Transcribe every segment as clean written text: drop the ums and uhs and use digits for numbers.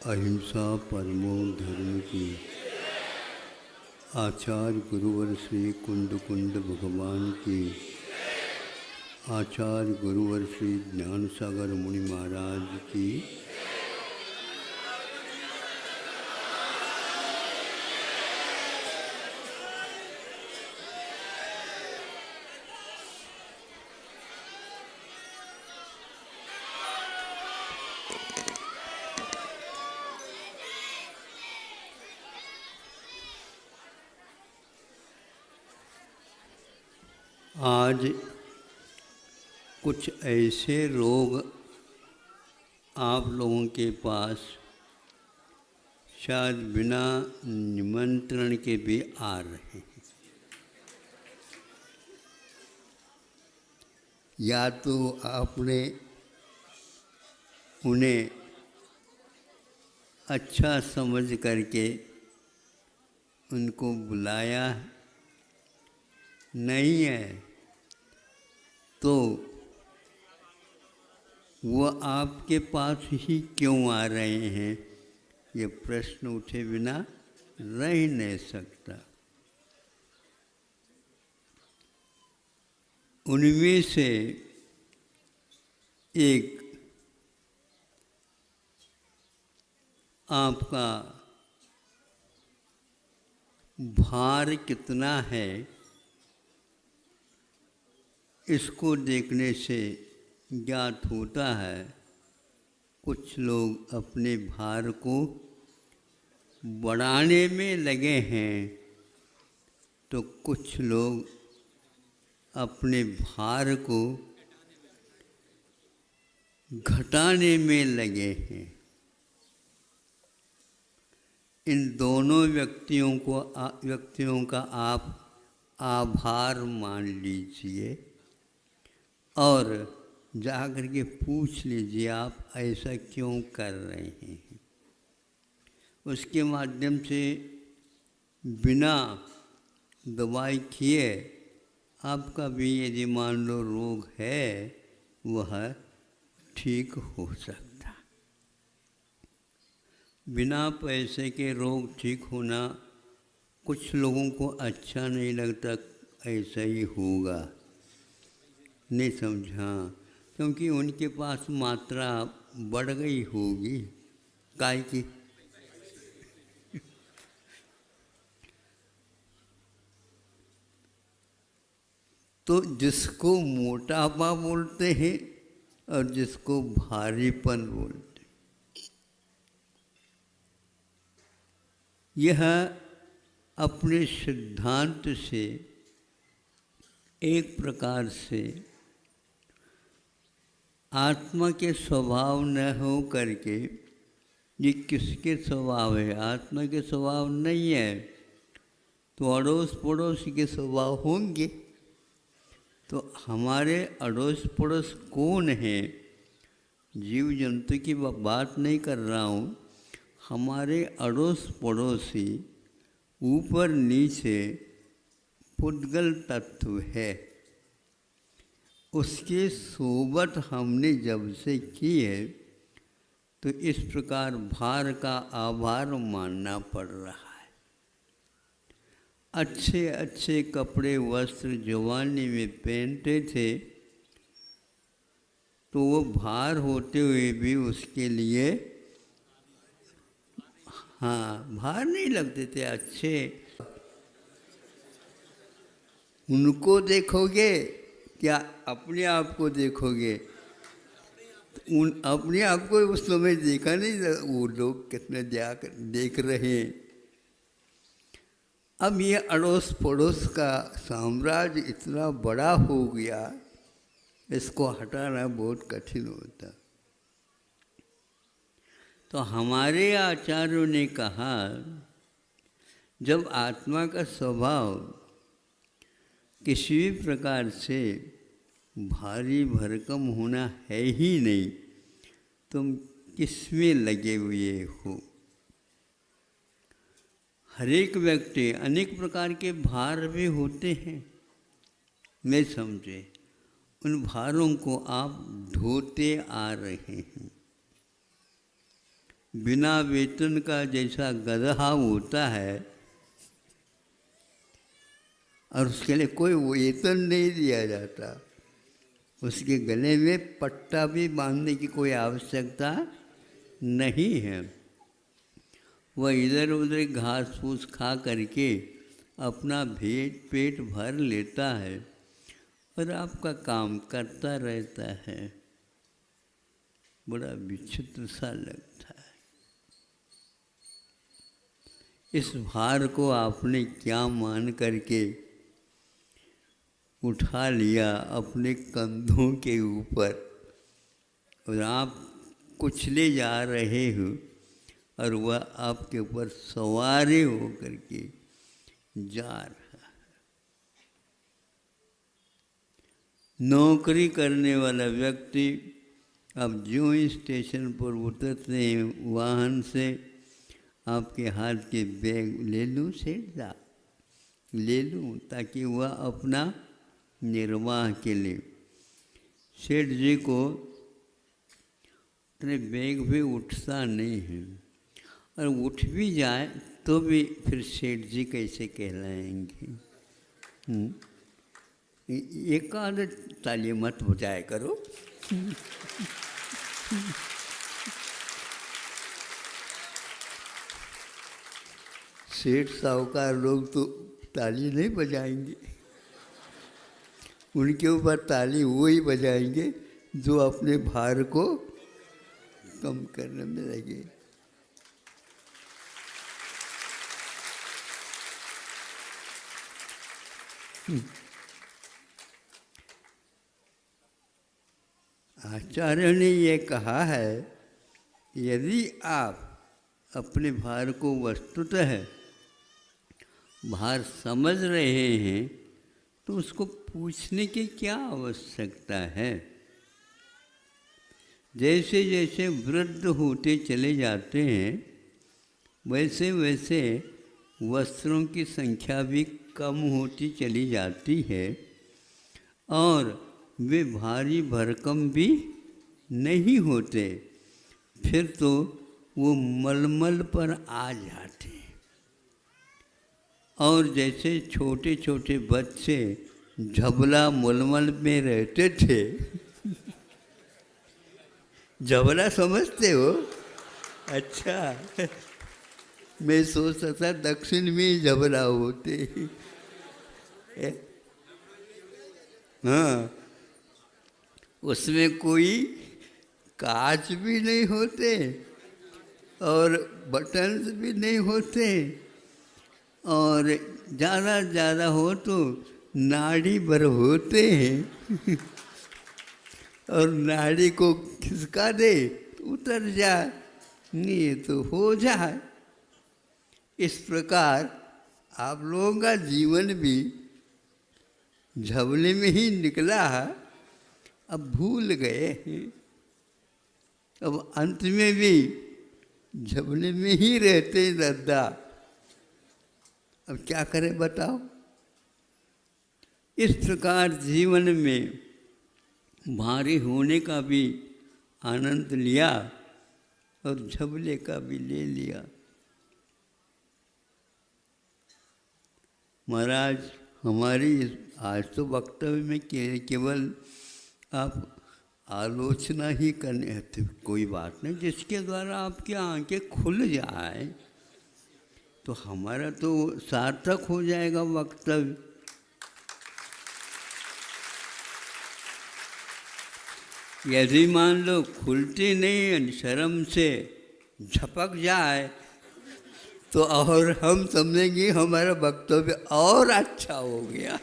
अहिंसा परमो धर्म की। आचार्य गुरुवर श्री कुंड कुंड भगवान की। आचार्य गुरुवर श्री ज्ञान सागर मुनि महाराज की। आज कुछ ऐसे रोग आप लोगों के पास शायद बिना निमंत्रण के भी आ रहे हैं। या तो आपने उन्हें अच्छा समझ करके उनको बुलाया नहीं है, तो वह आपके पास ही क्यों आ रहे हैं, ये प्रश्न उठे बिना रह ही नहीं सकता। उनमें से एक आपका भार कितना है, इसको देखने से ज्ञात होता है। कुछ लोग अपने भार को बढ़ाने में लगे हैं, तो कुछ लोग अपने भार को घटाने में लगे हैं। इन दोनों व्यक्तियों का आप आभार मान लीजिए और जाकर के पूछ लीजिए आप ऐसा क्यों कर रहे हैं। उसके माध्यम से बिना दवाई किए आपका भी यदि मान लो रोग है वह ठीक हो सकता। बिना पैसे के रोग ठीक होना कुछ लोगों को अच्छा नहीं लगता, ऐसा ही होगा, नहीं समझा, क्योंकि उनके पास मात्रा बढ़ गई होगी काय की। तो जिसको मोटापा बोलते हैं और जिसको भारीपन बोलते हैं, यह अपने सिद्धांत से एक प्रकार से आत्मा के स्वभाव न हो करके, ये किसके स्वभाव है? आत्मा के स्वभाव नहीं है तो अड़ोस पड़ोस के स्वभाव होंगे। तो हमारे अड़ोस पड़ोस कौन है? जीव जंतु की बात नहीं कर रहा हूँ। हमारे अड़ोस पड़ोसी ऊपर नीचे पुद्गल तत्व है, उसके सोबत हमने जब से की है तो इस प्रकार भार का आभार मानना पड़ रहा है। अच्छे अच्छे कपड़े वस्त्र जवानी में पहनते थे तो वो भार होते हुए भी उसके लिए भार नहीं लगते थे। अच्छे उनको देखोगे क्या अपने आप को देखोगे? अपने आप को उस समय देखा नहीं, वो लोग कितने देख रहे हैं। अब ये अड़ोस पड़ोस का साम्राज्य इतना बड़ा हो गया, इसको हटाना बहुत कठिन होता। तो हमारे आचार्यों ने कहा, जब आत्मा का स्वभाव किसी भी प्रकार से भारी भरकम होना है ही नहीं, तुम किसमें लगे हुए हो? हर एक व्यक्ति अनेक प्रकार के भार भी होते हैं, नहीं समझे? उन भारों को आप ढोते आ रहे हैं। बिना वेतन का जैसा गधा होता है और उसके लिए कोई वेतन नहीं दिया जाता, उसके गले में पट्टा भी बांधने की कोई आवश्यकता नहीं है। वह इधर उधर घास फूस खा करके अपना पेट भर लेता है और आपका काम करता रहता है। बड़ा विचित्र सा लगता है। इस भार को आपने क्या मान करके उठा लिया अपने कंधों के ऊपर और आप कुचले जा रहे हो और वह आपके ऊपर सवारी हो करके जा रहा है। नौकरी करने वाला व्यक्ति अब जो ही स्टेशन पर उतरते हैं वाहन से, आपके हाथ के बैग ले लूँ सेठ साहब, ले लूँ, ताकि वह अपना निर्वाह के लिए। सेठ जी को अपने बैग भी उठता नहीं है, और उठ भी जाए तो भी फिर सेठ जी कैसे कहलाएंगे। एक आध ताली मत बजाया करो। सेठ साहूकार लोग तो ताली नहीं बजाएंगे, उनके ऊपर ताली वो ही बजाएंगे जो अपने भार को कम करने में लगे। आचार्य ने ये कहा है, यदि आप अपने भार को वस्तुतः भार समझ रहे हैं तो उसको पूछने की क्या आवश्यकता है। जैसे जैसे वृद्ध होते चले जाते हैं वैसे वैसे वस्त्रों की संख्या भी कम होती चली जाती है और वे भारी भरकम भी नहीं होते, फिर तो वो मलमल पर आ जाते हैं। और जैसे छोटे छोटे बच्चे झबला मलमल में रहते थे झबला समझते हो? अच्छा, मैं सोचता था दक्षिण में झबला होते। हाँ, उसमें कोई कांच भी नहीं होते और बटन्स भी नहीं होते, और ज़्यादा हो तो नाड़ी भर होते हैं और नाड़ी को खिसका दे तो उतर जाए, नहीं तो हो जाए। इस प्रकार आप लोगों का जीवन भी झबले में ही निकला है, अब भूल गए हैं, अब अंत में भी झबले में ही रहते दादा। अब क्या करें बताओ। इस प्रकार जीवन में भारी होने का भी आनंद लिया और झबले का भी ले लिया। महाराज, हमारी आज तो वक्तव्य में केवल आप आलोचना ही करने, कोई बात नहीं, जिसके द्वारा आपकी आंखें खुल जाए तो हमारा तो सार्थक हो जाएगा वक्तव्य। यदि मान लो खुलती नहीं, शर्म से झपक जाए तो और हम समझेंगे हमारा वक्तव्य और अच्छा हो गया।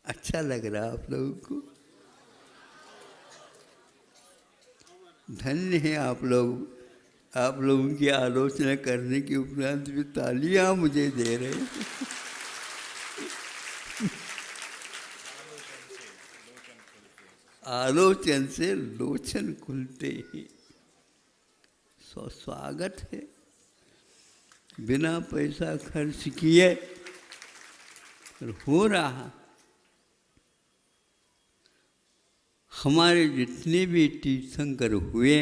अच्छा लग रहा आप लोगों को? धन्य है आप लोग। आप लोगों की आलोचना करने के उपरांत भी तालियां मुझे दे रहे हैं। आलोचन से लोचन खुलते ही। स्वागत है, बिना पैसा खर्च किए हो रहा। हमारे जितने भी तीर्थंकर हुए,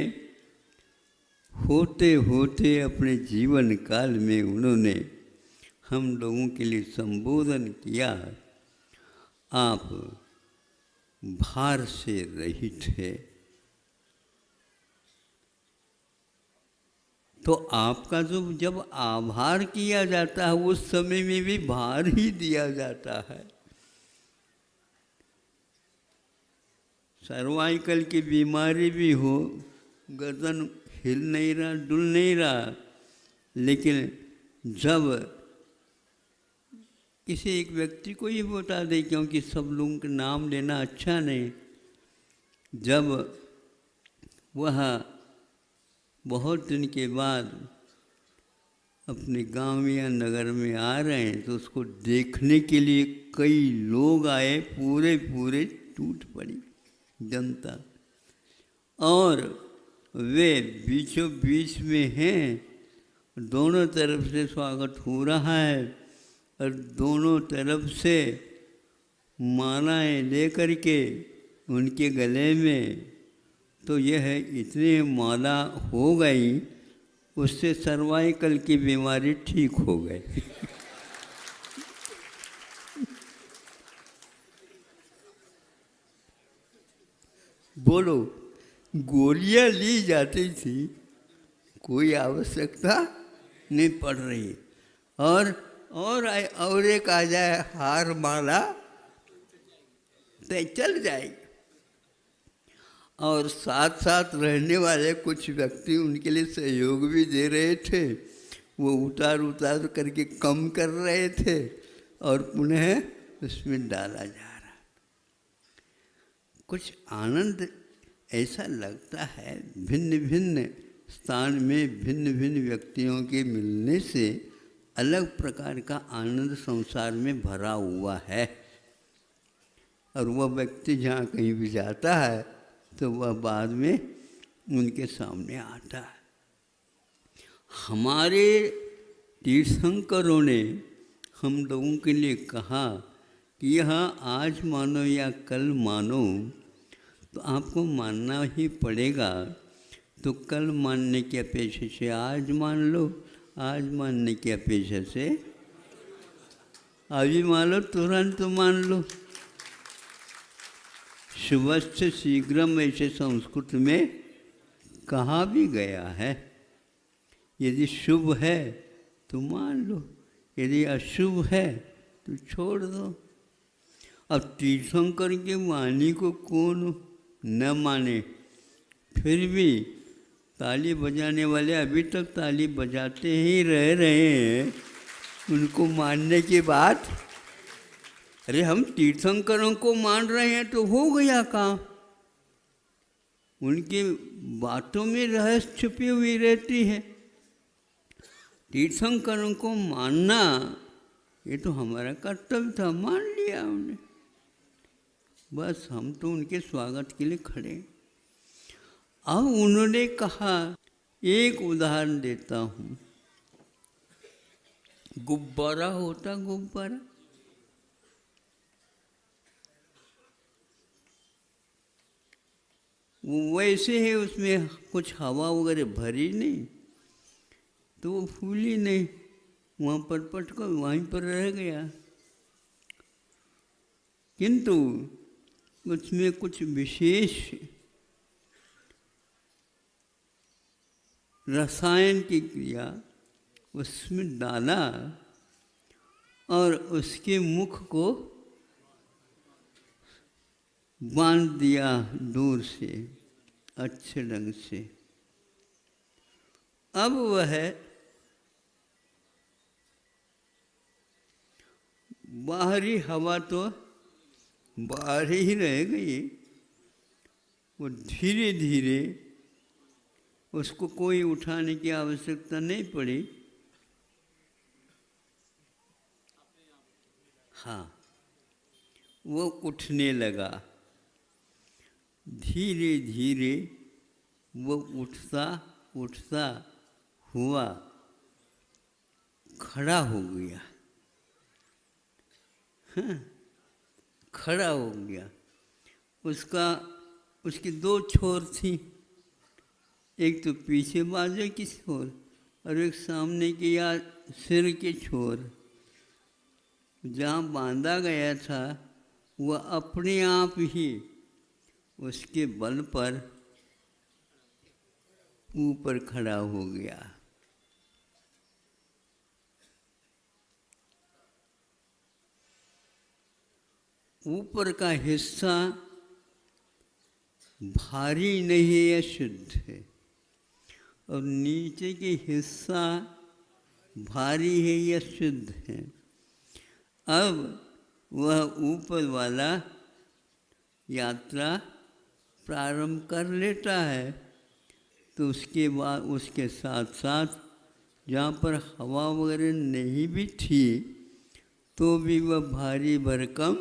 होते होते अपने जीवन काल में उन्होंने हम लोगों के लिए संबोधन किया, आप भार से रहित है। तो आपका जो जब आभार किया जाता है उस समय में भी भार ही दिया जाता है। सर्वाइकल की बीमारी भी हो, गर्दन हिल नहीं रहा, डुल नहीं रहा, लेकिन जब किसी एक व्यक्ति को ही बता दे, क्योंकि सब लोगों का नाम लेना अच्छा नहीं, जब वह बहुत दिन के बाद अपने गांव या नगर में आ रहे हैं तो उसको देखने के लिए कई लोग आए, पूरे पूरे टूट पड़ी जनता, और वे बीचों बीच में हैं, दोनों तरफ से स्वागत हो रहा है और दोनों तरफ से मालाएं लेकर के उनके गले में, तो यह इतने माला हो गई, उससे सर्वाइकल की बीमारी ठीक हो गई। बोलो, गोलियां ली जाती थी, कोई आवश्यकता नहीं पड़ रही, और एक आ जाए हार माला तो चल जाएगी। और साथ साथ रहने वाले कुछ व्यक्ति उनके लिए सहयोग भी दे रहे थे, वो उतार करके कम कर रहे थे और पुनः उसमें डाला जा रहा। कुछ आनंद ऐसा लगता है, भिन्न भिन्न स्थान में भिन्न भिन्न व्यक्तियों के मिलने से अलग प्रकार का आनंद संसार में भरा हुआ है। और वह व्यक्ति जहाँ कहीं भी जाता है तो वह बाद में उनके सामने आता है। हमारे तीर्थंकरों ने हम लोगों के लिए कहा कि यह आज मानो या कल मानो, तो आपको मानना ही पड़ेगा। तो कल मानने की अपेक्षा से आज मान लो, आज मानने की अपेक्षा से अभी मान लो, तुरंत मान लो। शुभश्च शीघ्रम ऐसे संस्कृत में कहा भी गया है। यदि शुभ है तो मान लो, यदि अशुभ है तो छोड़ दो। अब तीर्थंकर के वाणी को कौन न माने, फिर भी ताली बजाने वाले अभी तक ताली बजाते ही रह रहे हैं, उनको मानने के बाद। अरे हम तीर्थंकरों को मान रहे हैं तो हो गया काम। उनकी बातों में रहस्य छुपी हुई रहती है। तीर्थंकरों को मानना ये तो हमारा कर्तव्य था, मान लिया हमने, बस हम तो उनके स्वागत के लिए खड़े। अब उन्होंने कहा, एक उदाहरण देता हूँ। गुब्बारा होता, गुब्बारा, वो वैसे है, उसमें कुछ हवा वगैरह भरी नहीं, तो वो फूली नहीं, वहाँ पर पटका वहीं पर रह गया। किंतु उसमें कुछ विशेष रसायन की क्रिया उसमें डाला और उसके मुख को बांध दिया दूर से अच्छे ढंग से। अब वह बाहरी हवा तो बाहर ही रह गई, वो धीरे धीरे, उसको कोई उठाने की आवश्यकता नहीं पड़ी। हाँ, वो उठने लगा, धीरे धीरे वो उठता उठता हुआ खड़ा हो गया। हाँ, खड़ा हो गया। उसका उसकी दो छोर थी, एक तो पीछे बाजू की छोर और एक सामने की या सिर की छोर। जहाँ बांधा गया था वह अपने आप ही उसके बल पर ऊपर खड़ा हो गया। ऊपर का हिस्सा भारी नहीं है या शुद्ध है, और नीचे के हिस्सा भारी है या शुद्ध है। अब वह ऊपर वाला यात्रा प्रारंभ कर लेता है, तो उसके बाद उसके साथ साथ जहाँ पर हवा वगैरह नहीं भी थी तो भी वह भारी भरकम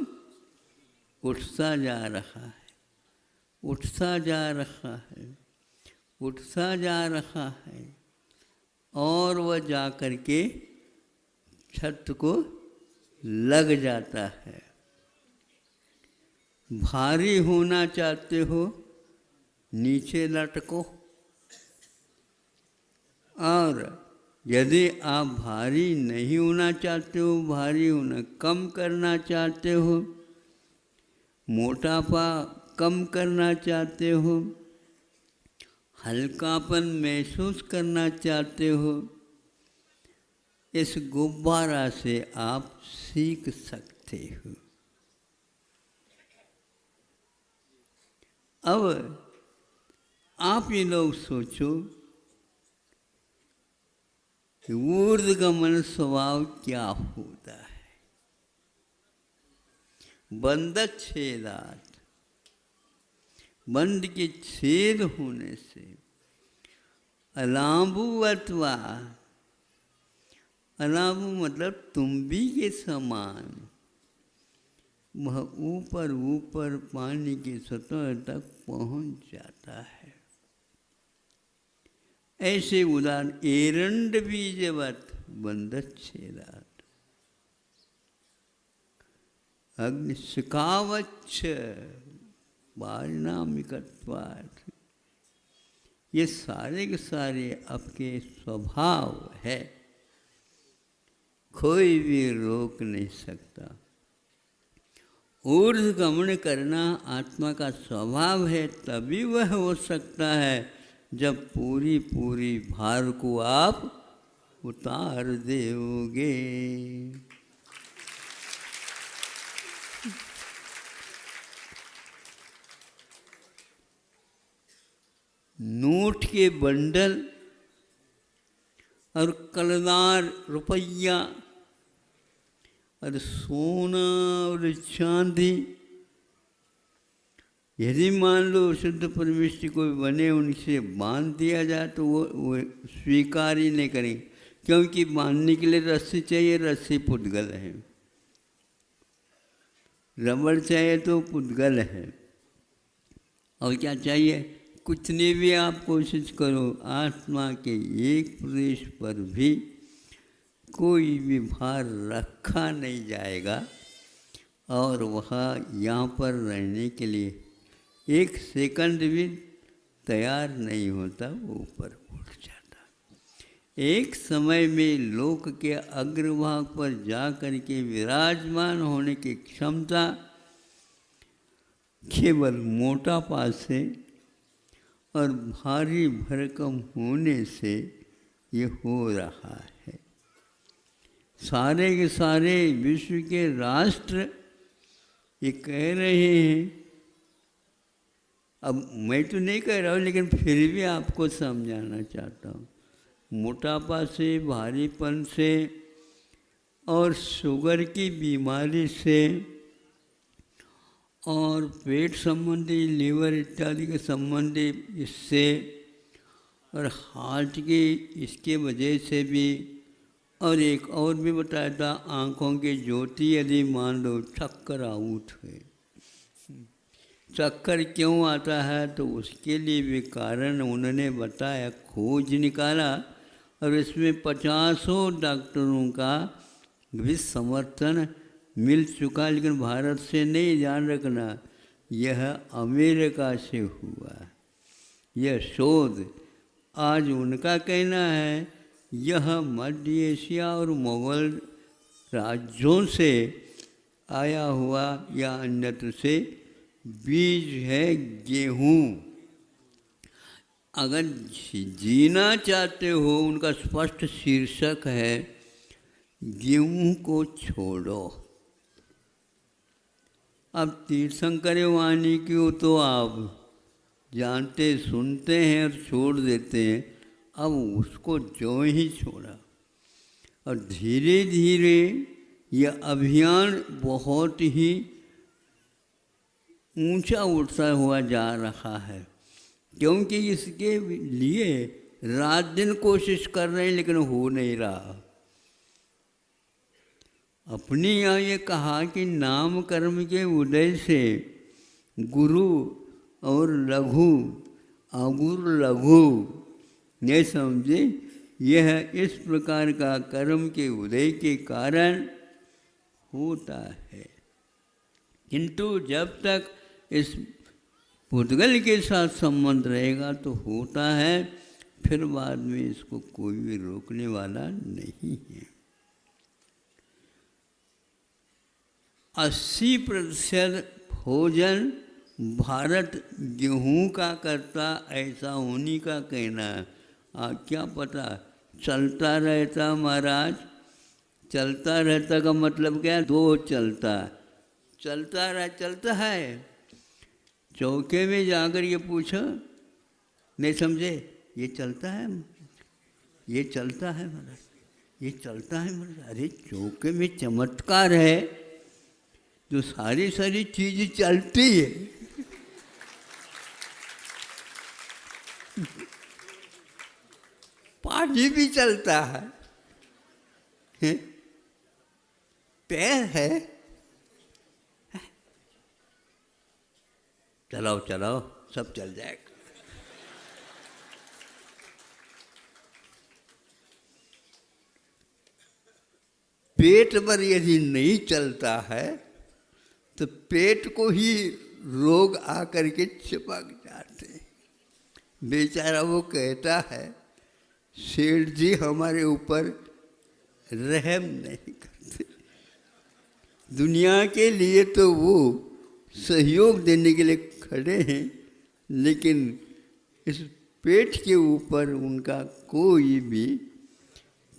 उठता जा रहा है, उठता जा रहा है, उठता जा रहा है, और वह जा कर के छत को लग जाता है। भारी होना चाहते हो, नीचे लटको, और यदि आप भारी नहीं होना चाहते हो, भारी होना कम करना चाहते हो, मोटापा कम करना चाहते हो, हल्कापन महसूस करना चाहते हो, इस गुब्बारा से आप सीख सकते हो। अब आप ये लोग सोचो कि ऊर्ध्वगमन स्वभाव क्या होता है। बंधक छेदात, बंध के छेद होने से अलाबुवत्वा, अलाबु मतलब तुम्बी के समान, वह ऊपर ऊपर पानी की सतह तक पहुंच जाता है। ऐसे उदाहरण एरंड बीजवत बंधच्छेदात, अग्निशिखावच्छ पारिणामिकत्वात्, ये सारे के सारे आपके स्वभाव है, कोई भी रोक नहीं सकता। ऊर्ध्वगमन करना आत्मा का स्वभाव है, तभी वह हो सकता है जब पूरी पूरी भार को आप उतार दोगे। नोट के बंडल और कलदार रुपया और सोना और चांदी, यदि मान लो शुद्ध परमेष्टि कोई बने उनसे बांध दिया जाए तो वो स्वीकार ही नहीं करेंगे, क्योंकि बांधने के लिए रस्सी चाहिए, रस्सी पुद्गल है, रबड़ चाहिए तो पुद्गल है, और क्या चाहिए, कुछ नहीं भी आप कोशिश करो, आत्मा के एक प्रदेश पर भी कोई भी भार रखा नहीं जाएगा, और वह यहाँ पर रहने के लिए एक सेकंड भी तैयार नहीं होता, वो ऊपर उठ जाता। एक समय में लोक के अग्रभाग पर जा कर के विराजमान होने की क्षमता केवल मोटापा से और भारी भरकम होने से ये हो रहा है। सारे के सारे विश्व के राष्ट्र ये कह रहे हैं, अब मैं तो नहीं कह रहा हूँ लेकिन फिर भी आपको समझाना चाहता हूँ, मोटापा से, भारीपन से और शुगर की बीमारी से और पेट संबंधी, लीवर इत्यादि के संबंधी इससे, और हार्ट की इसके वजह से भी, और एक और भी बताया था, आँखों की ज्योति यदि मान लो चक्कर आउट है, चक्कर क्यों आता है तो उसके लिए भी कारण उन्होंने बताया, खोज निकाला, और इसमें 50 डॉक्टरों का भी समर्थन मिल चुका, लेकिन भारत से नहीं, ध्यान रखना, यह अमेरिका से हुआ। यह शोध आज उनका कहना है यह मध्य एशिया और मुगल राज्यों से आया हुआ या अन्यत्र से बीज है गेहूँ। अगर जीना चाहते हो, उनका स्पष्ट शीर्षक है गेहूँ को छोड़ो। अब तीर्थंकर वाणी की तो आप जानते सुनते हैं और छोड़ देते हैं। अब उसको जो ही छोड़ा और धीरे धीरे यह अभियान बहुत ही ऊंचा उठता हुआ जा रहा है, क्योंकि इसके लिए रात दिन कोशिश कर रहे हैं लेकिन हो नहीं रहा। अपने यहाँ ये कहा कि नाम कर्म के उदय से गुरु और लघु अगुर लघु, ये समझे, यह इस प्रकार का कर्म के उदय के कारण होता है। किंतु जब तक इस पुद्गल के साथ संबंध रहेगा तो होता है, फिर बाद में इसको कोई भी रोकने वाला नहीं है। 80% भोजन भारत गेहूं का करता, ऐसा होने का कहना है। क्या पता चलता रहता महाराज। चलता रहता का मतलब क्या? दो चलता है। चौके में जाकर ये पूछो, नहीं समझे, ये चलता है, ये चलता है महाराज, ये चलता है महाराज। अरे चौके में चमत्कार है, जो सारी चीज़ चलती है। पानी भी चलता है, पैर है, चलाओ चलाओ सब चल जाएगा। पेट पर यदि नहीं चलता है तो पेट को ही रोग आकर के चिपक जाते हैं। बेचारा वो कहता है, सेठ जी हमारे ऊपर रहम नहीं करते। दुनिया के लिए तो वो सहयोग देने के लिए खड़े हैं, लेकिन इस पेट के ऊपर उनका कोई भी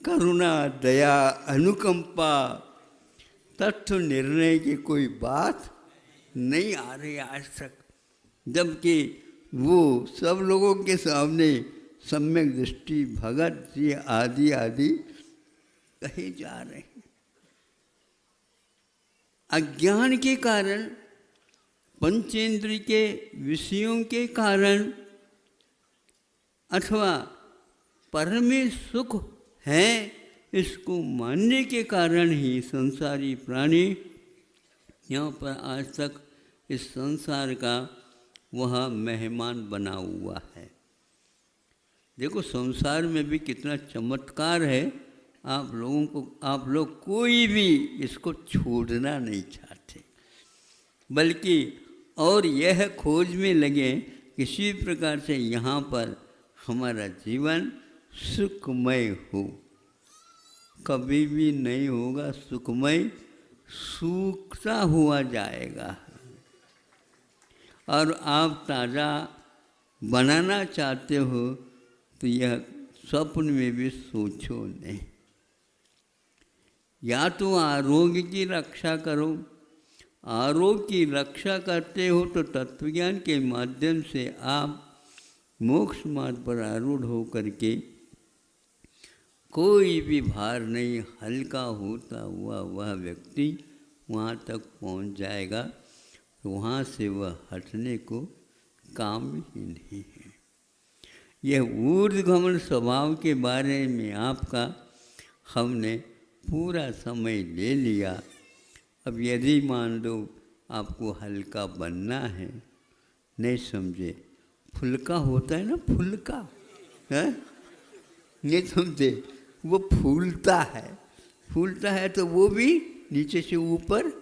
करुणा, दया, अनुकंपा, तत्व निर्णय की कोई बात नहीं आ रही आज तक। जबकि वो सब लोगों के सामने सम्यक दृष्टि, भगत जी आदि आदि कहे जा रहे हैं। अज्ञान के कारण, पंचेंद्रिय के विषयों के कारण, अथवा परमे सुख है इसको मानने के कारण ही संसारी प्राणी यहाँ पर आज तक इस संसार का वह मेहमान बना हुआ है। देखो संसार में भी कितना चमत्कार है। आप लोग कोई भी इसको छोड़ना नहीं चाहते, बल्कि और यह खोज में लगे किसी प्रकार से यहाँ पर हमारा जीवन सुखमय हो। कभी भी नहीं होगा सुखमय, सूखता हुआ जाएगा। और आप ताज़ा बनाना चाहते हो तो यह स्वप्न में भी सोचो नहीं। या तो आरोग्य की रक्षा करो, आरोग्य की रक्षा करते हो तो तत्वज्ञान के माध्यम से आप मोक्ष मार्ग पर आरूढ़ हो करके कोई भी भार नहीं, हल्का होता हुआ वह व्यक्ति वहाँ तक पहुँच जाएगा। तो वहाँ से वह हटने को काम ही नहीं है। यह ऊर्ध्वगमन स्वभाव के बारे में आपका हमने पूरा समय ले लिया। अब यदि मान लो आपको हल्का बनना है, नहीं समझे, फुल्का होता है ना, फुल्का है, नहीं समझे, वो फूलता है तो वो भी नीचे से ऊपर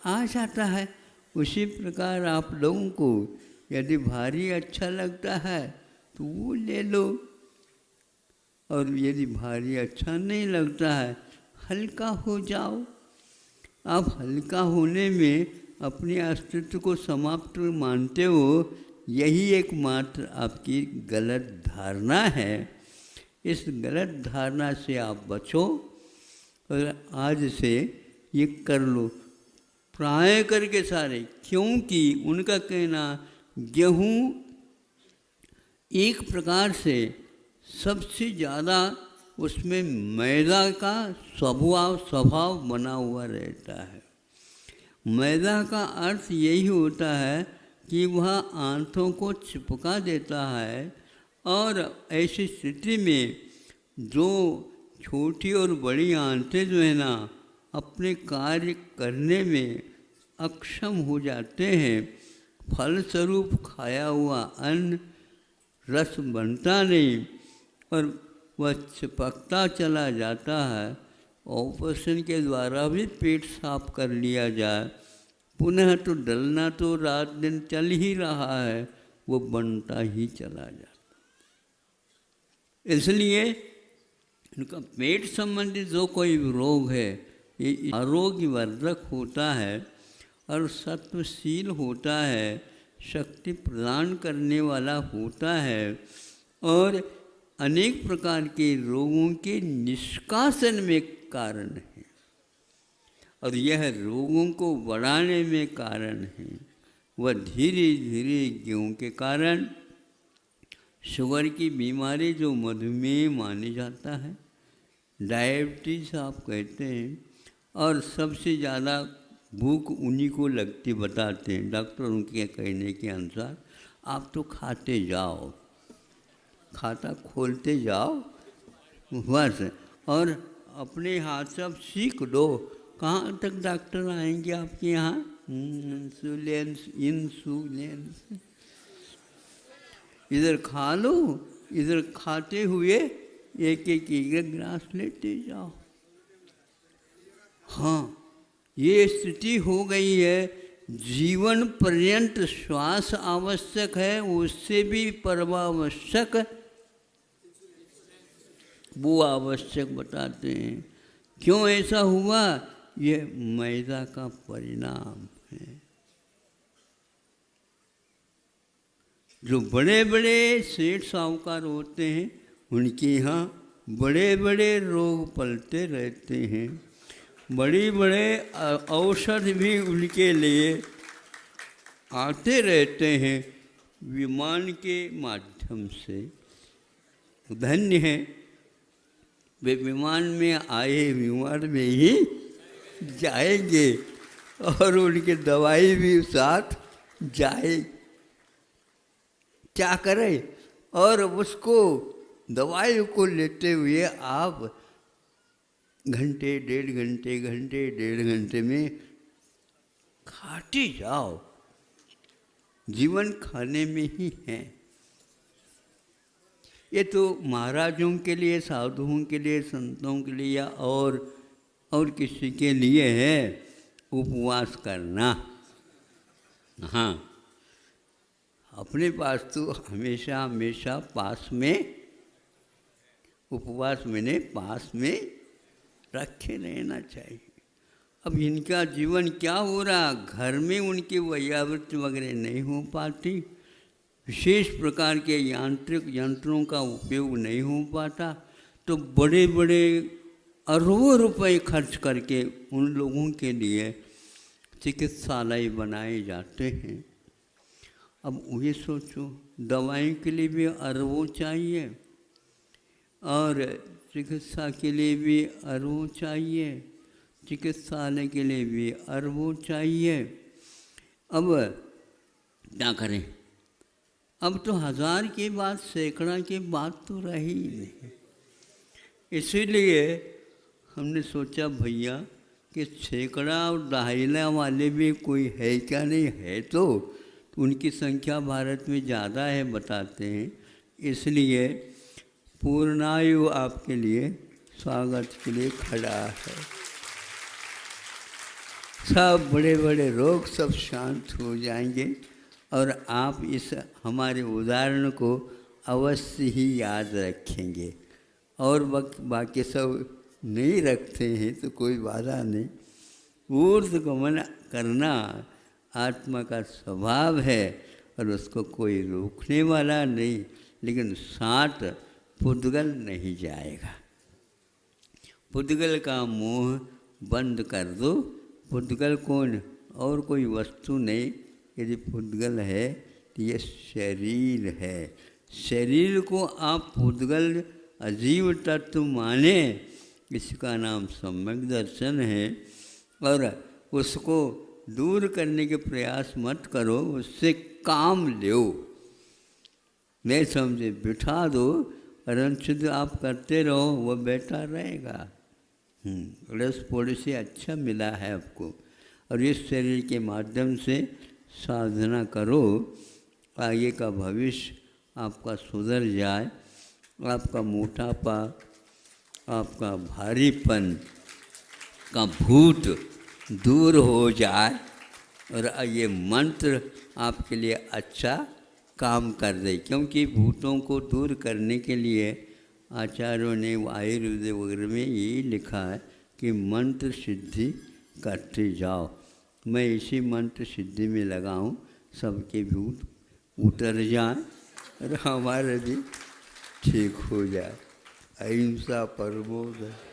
आ जाता है। उसी प्रकार आप लोगों को यदि भारी अच्छा लगता है तो वो ले लो, और यदि भारी अच्छा नहीं लगता है हल्का हो जाओ। आप हल्का होने में अपने अस्तित्व को समाप्त मानते हो, यही एकमात्र आपकी गलत धारणा है। इस गलत धारणा से आप बचो और आज से ये कर लो, प्राय करके सारे। क्योंकि उनका कहना गेहूँ एक प्रकार से सबसे ज़्यादा उसमें मैदा का स्वभाव बना हुआ रहता है। मैदा का अर्थ यही होता है कि वह आंतों को चिपका देता है, और ऐसी स्थिति में जो छोटी और बड़ी आंतें जो है ना अपने कार्य करने में अक्षम हो जाते हैं। फलस्वरूप खाया हुआ अन्न रस बनता नहीं और वह चिपकता चला जाता है। ऑपरेशन के द्वारा भी पेट साफ कर लिया जाए, पुनः तो डलना तो रात दिन चल ही रहा है, वो बनता ही चला जाता। इसलिए उनका पेट संबंधित जो कोई रोग है ये आरोग्यवर्धक होता है और सत्वशील होता है, शक्ति प्रदान करने वाला होता है, और अनेक प्रकार के रोगों के निष्कासन में कारण है, और यह रोगों को बढ़ाने में कारण है। वह धीरे धीरे गेहूँ के कारण शुगर की बीमारी जो मधुमेह मानी जाता है, डायबिटीज़ आप कहते हैं, और सबसे ज़्यादा भूख उन्हीं को लगती बताते हैं डॉक्टरों के कहने के अनुसार। आप तो खाते जाओ, खाता खोलते जाओ बस, और अपने हाथ से अब सीख दो। कहाँ तक डॉक्टर आएंगे आपके यहाँ? इंसुलेंस इधर खा लो, इधर खाते हुए एक गिलास लेते जाओ। हाँ, ये स्थिति हो गई है। जीवन पर्यंत श्वास आवश्यक है, उससे भी परमावश्यक वो आवश्यक बताते हैं। क्यों ऐसा हुआ? ये मैदा का परिणाम है। जो बड़े बड़े सेठ साहूकार होते हैं उनके यहाँ बड़े बड़े रोग पलते रहते हैं, बड़ी बड़े औषध भी उनके लिए आते रहते हैं विमान के माध्यम से। धन्य है वे विमान में आए, विमान में ही जाएंगे और उनकी दवाई भी साथ जाए। क्या करें? और उसको दवाई को लेते हुए आप घंटे डेढ़ घंटे में खाते जाओ। जीवन खाने में ही है। ये तो महाराजों के लिए, साधुओं के लिए, संतों के लिए या और किसी के लिए है उपवास करना। हाँ, अपने पास तो हमेशा पास में उपवास मैंने पास में रखे रहना चाहिए। अब इनका जीवन क्या हो रहा? घर में उनकी वैयावृत्ति वगैरह नहीं हो पाती, विशेष प्रकार के यांत्रिक यंत्रों का उपयोग नहीं हो पाता, तो बड़े बड़े अरबों रुपए खर्च करके उन लोगों के लिए चिकित्सालय बनाए जाते हैं। अब ये सोचो, दवाई के लिए भी अरबों चाहिए और चिकित्सा के लिए भी अरबों चाहिए, चिकित्सालय के लिए भी अरबों चाहिए। अब क्या करें? अब तो 1000 के बाद, सैकड़ा के बाद तो रही नहीं। इसीलिए हमने सोचा भैया कि सैकड़ा और दहाइला वाले भी कोई है क्या? नहीं है तो उनकी संख्या भारत में ज़्यादा है बताते हैं। इसलिए पूर्णायु आपके लिए स्वागत के लिए खड़ा है। सब बड़े बड़े रोग सब शांत हो जाएंगे। और आप इस हमारे उदाहरण को अवश्य ही याद रखेंगे। और बाकी सब नहीं रखते हैं तो कोई बाधा नहीं। ऊर्ध्वगमन करना आत्मा का स्वभाव है और उसको कोई रोकने वाला नहीं। लेकिन साथ पुद्गल नहीं जाएगा। पुद्गल का मोह बंद कर दो। पुद्गल कौन? और कोई वस्तु नहीं। यदि पुद्गल है तो ये शरीर है। शरीर को आप पुद्गल अजीव तत्व माने, इसका नाम सम्यक दर्शन है। और उसको दूर करने के प्रयास मत करो, उससे काम लो। नहीं समझे, बिठा दो और अनुचित आप करते रहो, वह बैठा रहेगा। रस पड़ोसी अच्छा मिला है आपको, और इस शरीर के माध्यम से साधना करो, आगे का भविष्य आपका सुधर जाए, आपका मोटापा, आपका भारीपन का भूत दूर हो जाए और ये मंत्र आपके लिए अच्छा काम कर दे। क्योंकि भूतों को दूर करने के लिए आचार्यों ने आयुर्वेद वगैरह में यही लिखा है कि मंत्र सिद्धि करते जाओ। मैं इसी मंत्र सिद्धि में लगाऊं, सबके भूत उतर जाए और हमारे भी ठीक हो जाए। अहिंसा परमो धर्मः।